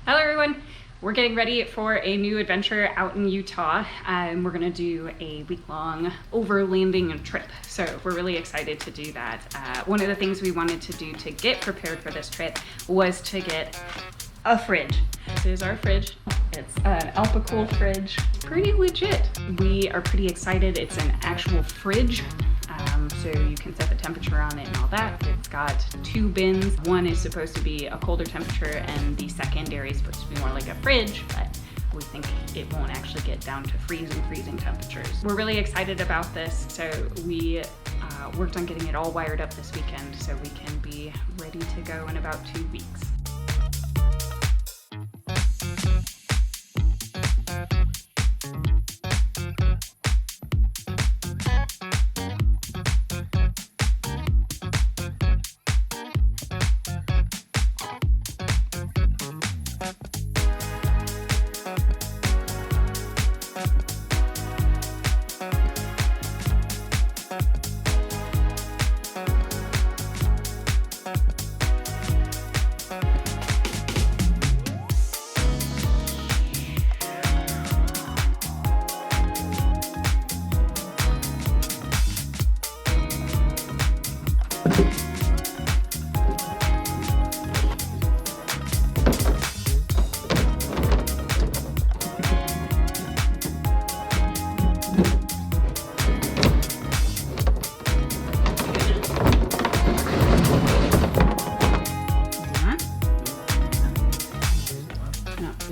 Hello everyone! We're getting ready for a new adventure out in Utah. We're gonna do a week-long overlanding trip. So we're really excited to do that. One of the things we wanted to do to get prepared for this trip was to get a fridge. This is our fridge. It's an Alpicool fridge. Pretty legit. We are pretty excited. It's an actual fridge. So you can set the temperature on it and all that. It's got 2 bins. One is supposed to be a colder temperature and the secondary is supposed to be more like a fridge, but we think it won't actually get down to freezing temperatures. We're really excited about this, so we worked on getting it all wired up this weekend so we can be ready to go in about 2 weeks.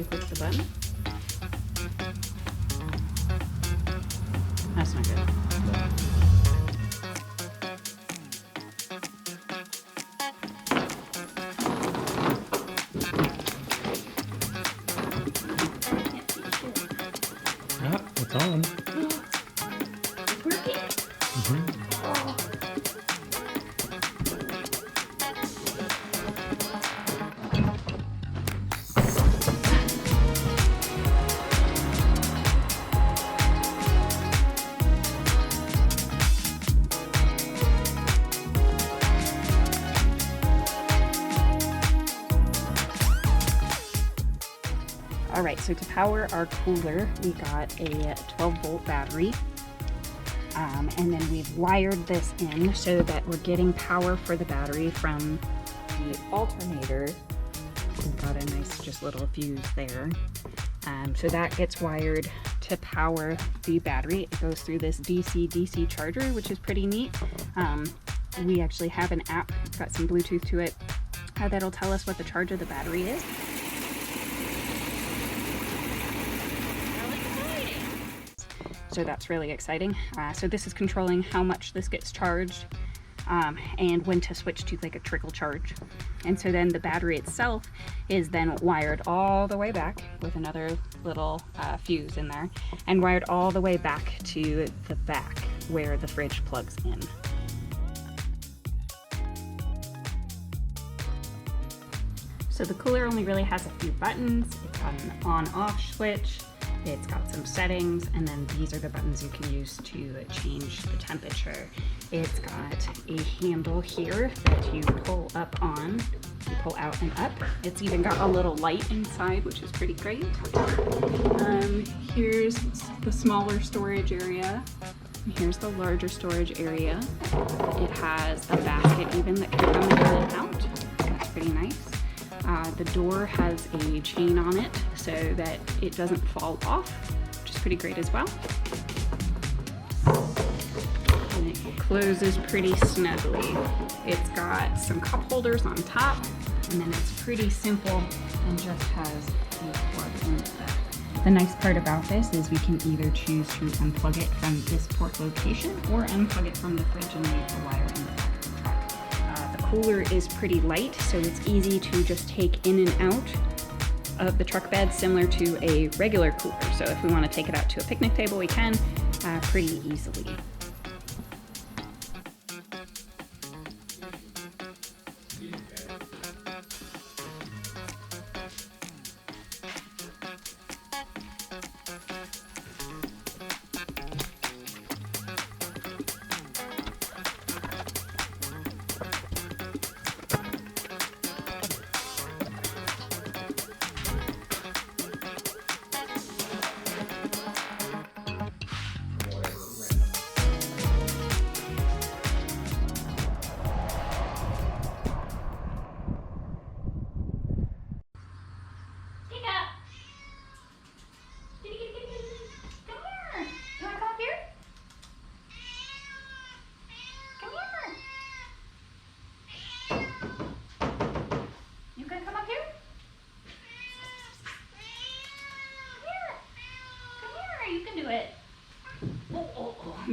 Click the button. That's not good. Ah, it's on. It's working. All right, so to power our cooler, we got a 12-volt battery. And then we've wired this in so that we're getting power for the battery from the alternator. We've got a nice just little fuse there. So that gets wired to power the battery. It goes through this DC-DC charger, which is pretty neat. We actually have an app, it's got some Bluetooth to it, that'll tell us what the charge of the battery is. So that's really exciting. So this is controlling how much this gets charged and when to switch to like a trickle charge. And so then the battery itself is then wired all the way back with another little fuse in there and wired all the way back to the back where the fridge plugs in. So the cooler only really has a few buttons. It's got an on-off switch. It's got some settings, and then these are the buttons you can use to change the temperature. It's got a handle here that you pull up on, you pull out and up. It's even got a little light inside, which is pretty great. Here's the smaller storage area. Here's the larger storage area. It has a basket even that can come in and out. That's pretty nice. The door has a chain on it so that it doesn't fall off, which is pretty great as well. And it closes pretty snugly. It's got some cup holders on top, and then it's pretty simple and just has a plug in the back. The nice part about this is we can either choose to unplug it from this port location or unplug it from the fridge and leave the wire in the back of the truck. The cooler is pretty light, so it's easy to just take in and out of the truck bed, similar to a regular cooler. So if we want to take it out to a picnic table, we can pretty easily.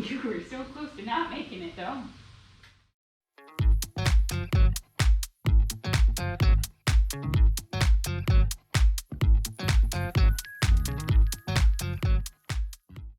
You were so close to not making it though.